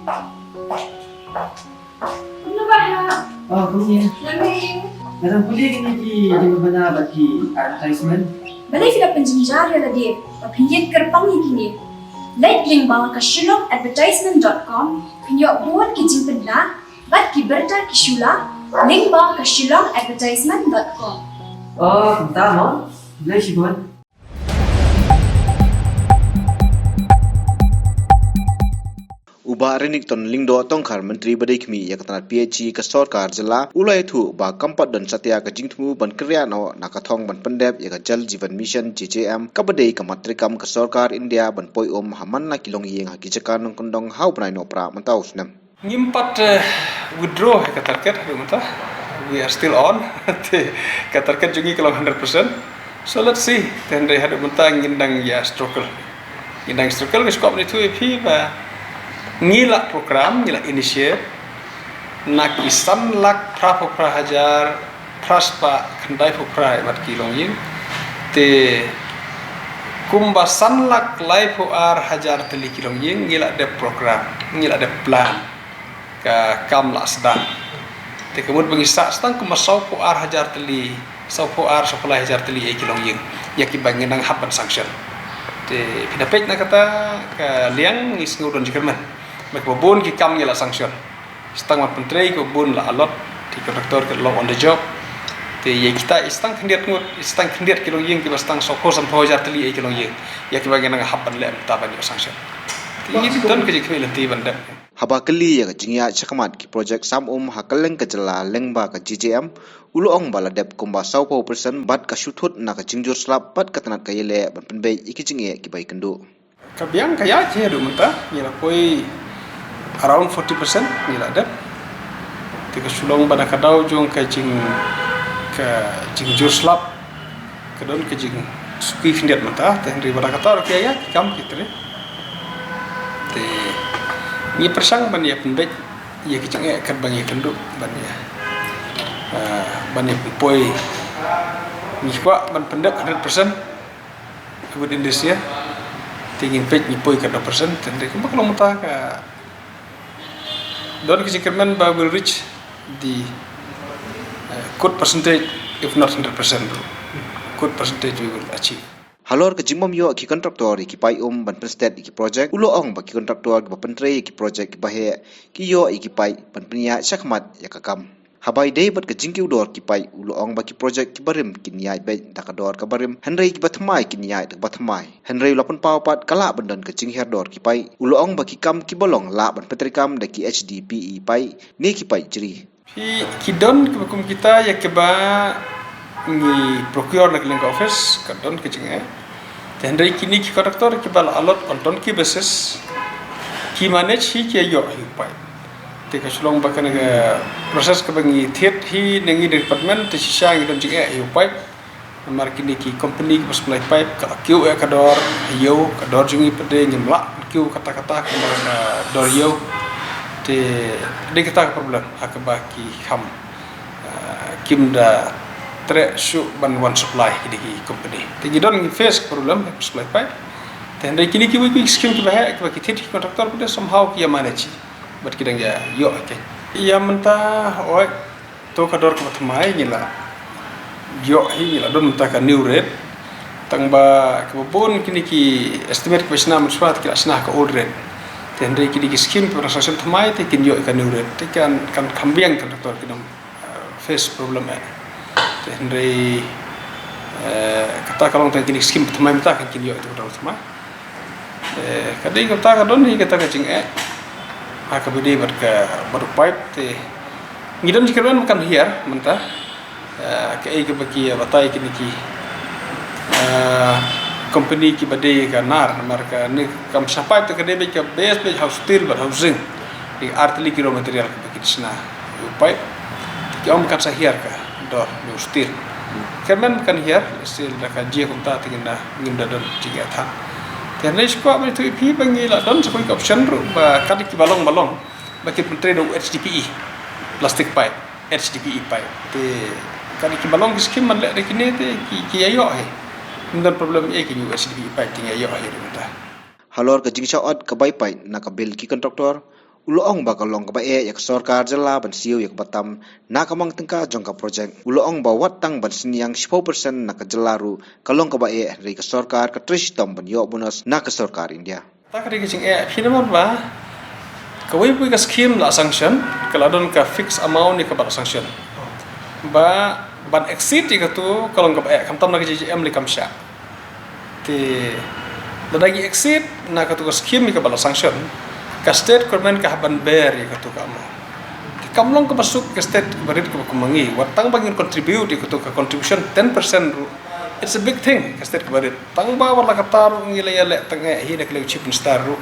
Ano ba ha? Oh, kunya. Lamig. Narang puli kini ki di mana bagi advertisement. Balay sila penjenjar ya tadi. Papinjit kerpang ini. Like link bawah ke shillongadvertisement.com. Pinjok buat kijing pedla. Bat ki berta ki shula. Link bawah ke shillongadvertisement.com. Oh, tama. Bilay si Bon. Uba renik ton lingdo tongkar menteri badikmi ya katana PHC ke sarkar jela ulai thu ba kampat dan satya ka jingtmu ban kriya no nakathong ban pendep ya ka jal jivan mission JJM ka badai ka matrikam ke sarkar India ban poi haman na kilong yeng hakijakan nong kondong hau prai no pra mentau snam ngimpat withdraw ka target rumata we are still on ka target jungi kalau 100%. So let's see then they had mentang ngindang ya struggle ke skop ni tu EP ba ngila program ngila initiate nak isan lak pra hajar praspa kandai pra mat kilong yin te kumba san lak lai hajar teli kilong yin ngila de program ngila de plan ka kam la sedang te kemud bangisa sedang kumba sau hajar teli sau supply hajar teli kilong yin yaki bangin nang haban sanction te pinapek na kata ka liang is ngudon jikerman Makbubun ki kam la sanction. Stang mat penteri ko bun la alot di kontraktor ke long on the job. Te ye kita istang kendiat kilong yeng ki stang soko sam hojar teli e kilong yeng. Ya ki bagian nga haban le taban yo sanction. Ini ton ke jikme lenti banda. haba kali ya ka jingya chakmat ki project sam hakaleng ka jela lengba ka JJM ulo ong bala dep kumba sau po person bat ka shuthut na ka jingjur slap bat ka tanat ka yele ban penbe iki jingye ki bai kendu. Kabiang kaya je du mentah nyala poi around 40% nila ada. Tiga sulong pada kadau jong ke jing jurslap kedon ke jing suki findiat mata teh ri pada kata ok ya kam gitu deh. Te ni persang ban ya penbek ya kicang ya kan bang ya kenduk ban ya. Ban ya poi ni kwa ban pendek 100% buat Indonesia. Tingin pek ni poi ka 2% teh kalau mata ka Don kecikirman will reach the good percentage, if not 100%. Good percentage we will achieve. Halor ke jimom yo ki kontraktor ki pai ban prestet ki project ulo ong ba ki kontraktor ki pentri ki project ki bahe ki yo ki pai ban penia chakmat ya kakam. Habai dei bat ke jingki udor ki pai ulo ong ba ki project ki barim ki niai be dakador ka barim henrei ki batmai ki niai dak batmai henrei lapun pawpat kala bandan ke jing herdor ki pai ulo ong ba ki kam ki bolong la ban petrikam da ki HDPE pai ni ki pai jri Ki don ke hukum kita ya ke ba ni procure nak link office ka don ke jing henrei kini ki kontraktor ki bal alot on don ki basis ki manage hi ki yo hi pai Tika sulong bahkan proses kebangi tiap hi nengi department tersisa ngi don jing pipe mar kini ki company ki supply pipe ka kiu kador yo kador jungi pede nyemla kiu kata-kata kemar dor yo te de kita problem akabaki ham kim da tre su ban one supply di company te don face problem supply pipe te kini ki wi scheme ki bah ki tiap kontraktor pede somehow ki manage buat kita ya yo okay iya mentah oi to kador ke matmai ngila yo hi ngila don mentah ka new rate tang ba kebun kini ki estimate ke sana muswat kila sana ka old rate tendre kini ki scheme transaction tmai te kin yo ka new rate te kan kambiang kontraktor kinam face problem tendre kata kalau tang kini scheme tmai mentah kan kin yo itu tmai kadai kata ka don hi kata ka jing akabudi baru pipe te ngidon jikirman makan hiar mentah ke ke baki batai kini ki company ki bade ka nar marka ni kam sapai te kede ke base house steel but housing di artili kilo material ke baki sna pipe ki om kan sahiar ka dor ni steel kerman kan hiar steel da ka jia kumta tingna ngimda don jiga tha Karena sekolah itu ipi bangila don sekolah option ru ba kadi ki balong baki menteri do HDPE plastic pipe HDPE pipe te kadi ki balong ki skim man le kini te ki ayo he ndan problem e ki HDPE pipe ting ayo he ta halor ka jingcha od ka bai pai na ka bil ki kontraktor Uloong bakalong ka bae yak sarkar jala ban siu yak batam nakamang tengka jongka project. Uloong ba watang ban siniang 10% nak jelaru kalong ka bae ri ka sarkar ka tristom ban yo bonus nak sarkar India. Tak ada kecing pinamor ba kawai pui ka scheme la sanction kaladon ka fix amount ni ka ba sanction ba ban exit ka tu kalong ka bae kam tam nak JJM li kam sha ti ladagi exit na ka tu ka scheme ni ka ba sanction ka state government ka ban bear ka tu ka mo kamlong ka masuk ke state barit ka kumangi watang bangin contribute ka tu ka contribution 10% ru it's a big thing ka state barit tang ba wala ka tar ngila yale tang hi na kle chip star ru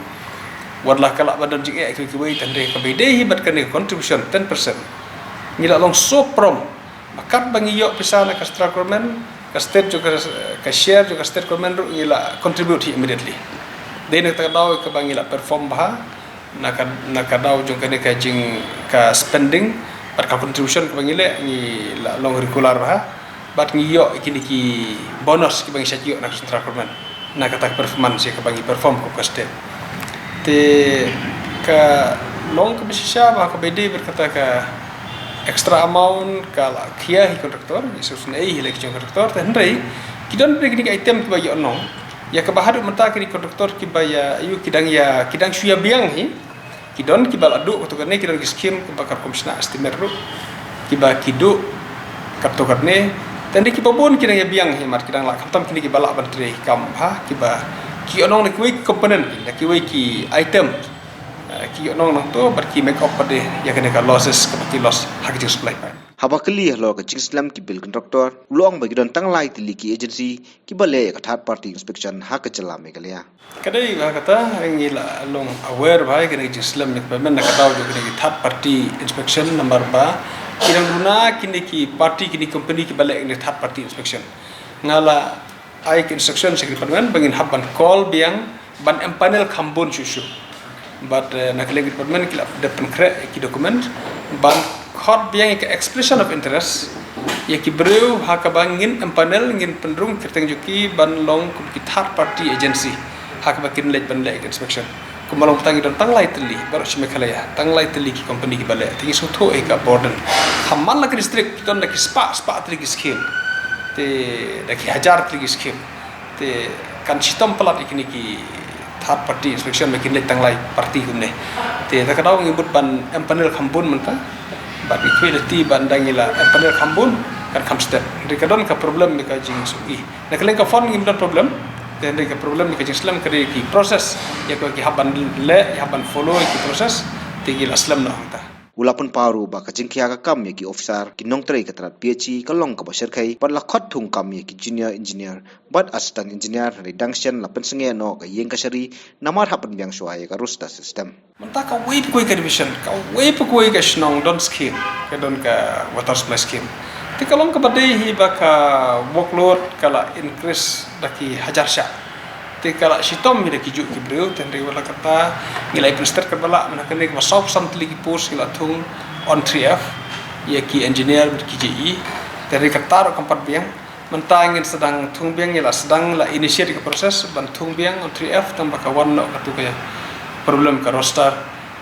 wala kala badan jing ka kiwai tande ka bede hi bat ka ni contribution 10% ngila long so prom makat bangi yo pisana ka state government ka state juga ka share juga state government ru ngila contribute hi immediately dene ta daw ka bangila perform bah nak daw jong kene ka jing ka spending par ka contribution ka bangile ni long regular ha bat ngi yo ikini ki bonus ki bangi sakio nak central government nak kata performance ka bangi perform ko state te ka long ka bisya ba ka bede berkata ka extra amount ka la kia hi kontraktor isus nei hi lek jong kontraktor te hendrai kidon beri ki item ki bayi onong ya kebahadu mentah kini kontraktor kibaya ayu kidang suya biang hi kidon kibal adu to karne kidon skim bakar komisioner estimer ru kiba kidu kapto karne tandi kibabon kidang ya biang hi mar kidang la kaptam kini kibala bantre kam ha kiba ki onong ne kuik component ne ki item ki onong nang to bar ki make up pade ya kene ka losses ka loss hak jing supply Haba kali lo ka Islam ki bil kontraktor uloong bagi don tang lai tili ki agency ki bale ka third party inspection ha ka chala me galia. Kadai ba kata ngila long aware bhai kene Islam ni pemen na kata jo kene third party inspection number ba kirang guna kini ki party kini company ki bale ni third party inspection ngala ai ki instruction secretary bangin haban call biang ban empanel khambon shushu but nakale department ki depan kre ki document ban hot biang ke expression of interest ya ki breu ha ka bangin empanel ngin pendrung kerteng juki ban long ki third party agency ha ka bakin lej ban lej inspection kumalong tangi don tanglai teli baru sime khalaya tanglai teli ki company ki bale tingi sutho e ka burden hamal lak district don lak spa teli ki scheme te lak hajar teli ki scheme te kan sitom pelat ikini ki third party inspection makin lej tanglai party kumne te ta kadau ngibut ban empanel khambun menta but equality bandangila panel khambun kan khamstep rikadon ka problem ka jing sugi nakalen ka fon ngim problem dan ka problem ka jing islam kare ki process ya ko ki haban le haban follow ki process tigil aslam na hota Ulapun paru ba ka jing kya ka kam ye ki officer ki nong trai ka trat PhD ka long ka basher khai par la khot thung kam ye ki junior engineer but assistant engineer reduction la pensenge no ka yeng ka shari namar hapan byang shwa ye ka rusta system menta ka wait koi ka division ka wait koi ka shnong don scheme ka don ka water supply scheme ti kalong ka badai hi ba ka workload kala increase daki hajar sha ti kala sitom mi daki ju ki breu ten re wala kata ngilai minister ka bala mana kene ka sop samtli ki post ngila thung on 3F ye ki engineer ki JE ten re kata ro kampat biang menta ingin sedang thung biang ngila sedang la initiate ka proses ban thung biang on 3F tam ba ka wan no ka tu ka problem ka roster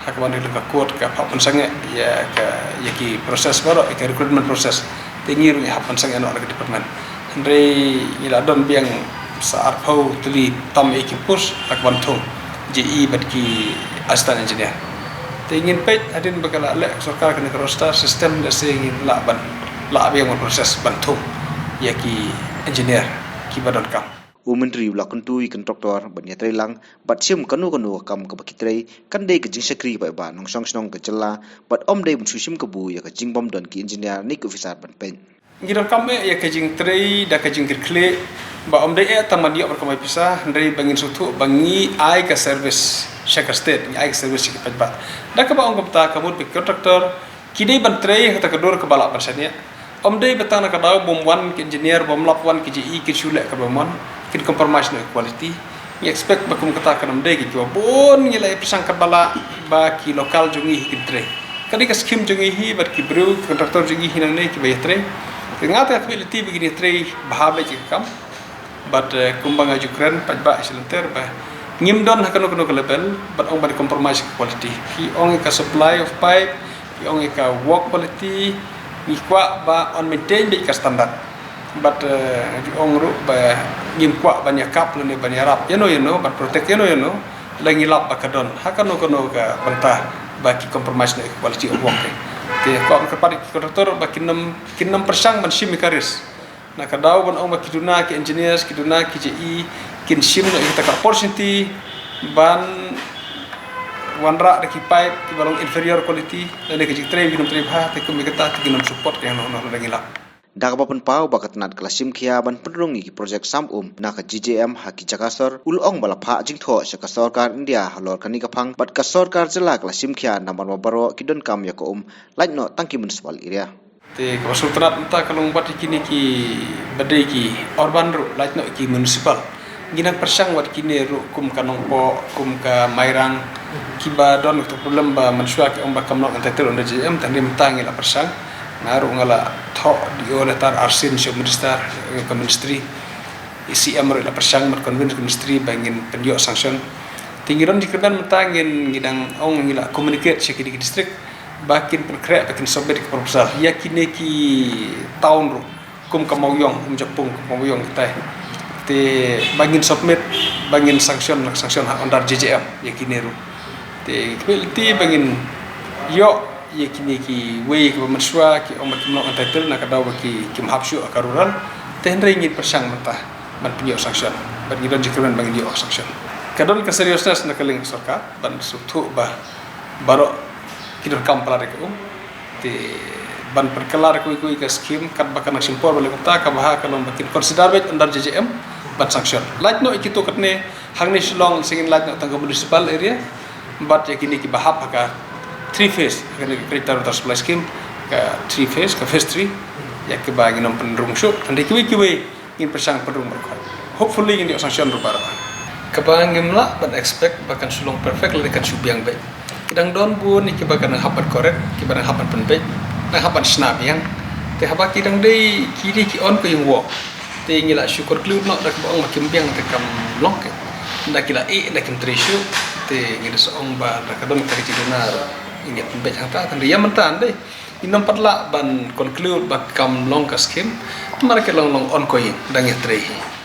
hak ban ka code ka papan sange ya ka ya ki proses baru ka recruitment process tingir ni hapan sange no ka department andre ngila don biang saat pau tuli tam ekipus akban thung JE bat ki assistant engineer tingin pet adin bakala le sarkar kena roster system da singin la ban la biang proses bantung ya ki engineer ki badan kam Menteri ulakun tu ikan kontraktor ban yatrai lang bat sim kanu kam ka bakitrai kan dei ka jing sekri ba ba nong song snong ka jela bat om dei bun susim ka bu ya ka jing bom don ki engineer ni ka officer ban pen ngiran kam ya ka jing trai da ka jing kirkle ba om dei taman dia berkamai pisah dari bangin sutu bangi ai ka service shaka state ai ka service ki ba da ka ba ong kapta kamut bi kontraktor ki dei ban trai ka dor ka bala persania om dei betang na ka daw bom wan ki engineer bom lap wan ki JE ki chule ka bom wan kin compromise no equality ni expect bakum kata kanam dei ki bon ngilai pisang ka bala ba ki lokal jungi ki tre kadi ka scheme jungi hi bat ki bru kontraktor jungi hinang nei ki baytre ngata equality begini tre bahabe ki kam but kumbang aju kren pajba silenter ba ngim don hakano ke level but ong ban compromise quality ki ong ka supply of pipe ki ong ka work quality ni kwa ba on maintain be ka standard but di ong ru ba ngim kwa banyak kap ne banyak rap you know but protect you know lagi lap ba kadon hakano ka bantah ba ki compromise ne quality of work te ko ang kapari ki kontraktor ba kinam persang man sim karis na kadau ban ong ba kiduna ki engineers kiduna ki JE kin sim no kita ka opportunity ban wanra de ki pipe ki balong inferior quality dan ke jik tre binum tre bha te kum kita tinam support ke no lagi la Daga papan pau bakat nat kelasim kia ban pendrungi ki projek samum na ka GJM haki jakasor ulong balapha jingtho sa ka sarkar India halor kani kapang bat ka sarkar jela kelasim kia naman mabaro kidon kam ya ko laitno tangki municipal area te ko sultanat ta kalong bat kini ki badai ki urban ru laitno ki municipal ginang persang wat kini ru kum kanong po kum ka mairang kiba don to problem ba mansua ki omba kamno antatel on GJM tandi mentangi la persang naru ngala tho di oletar arsin sio minister ke ministry isi amr la persang mer convince ministry bangin pendio sanction tinggiran dikeban mentangin ngidang ong ngila communicate seki di district bakin perkrek bakin sobet ke proposal yakine ki tahun ru kum kamoyong japung kamoyong kita te bangin submit bangin sanction under JJM yakine ru te quality bangin yo yakini ki way ke mansua ki omat kimno antatel na kadau ki kim hapsyu akarural tenre ngin persang mentah ban penyo sanction ban ngidon jikran bang dio sanction kadon ka seriousness na kaling sarkar ban sutu ba baro kidor kampala rek te ban perkelar ko ka skim kat bakan simpor bale kota ka baha kalon bakin consider bet under JJM ban sanction like no ikito katne hangni silong singin like no tangga municipal area but yakini ki bahap ka 3 phase akan kereta rotor supply scheme ke 3 phase ke phase 3 yak ke bagi nom penrung shoot ande kiwi ingin persang penrung berkuat hopefully ini sanction rupara ke bagi mla but expect bahkan sulung perfect lekan subiang baik kadang don bun iki bahkan hapat korek ki bahkan hapat penbaik na hapat snap yang te haba kidang dei kiri ki on ko yung walk te ngila syukur klu no dak bang makim biang te kam long ke ndak kila dak kim trishu te ngida soong ba dak don kari dinar ingat pembet hata tanda ya mentan deh inom patla ban conclude bakam long ka scheme mereka long on coin dang ya trehi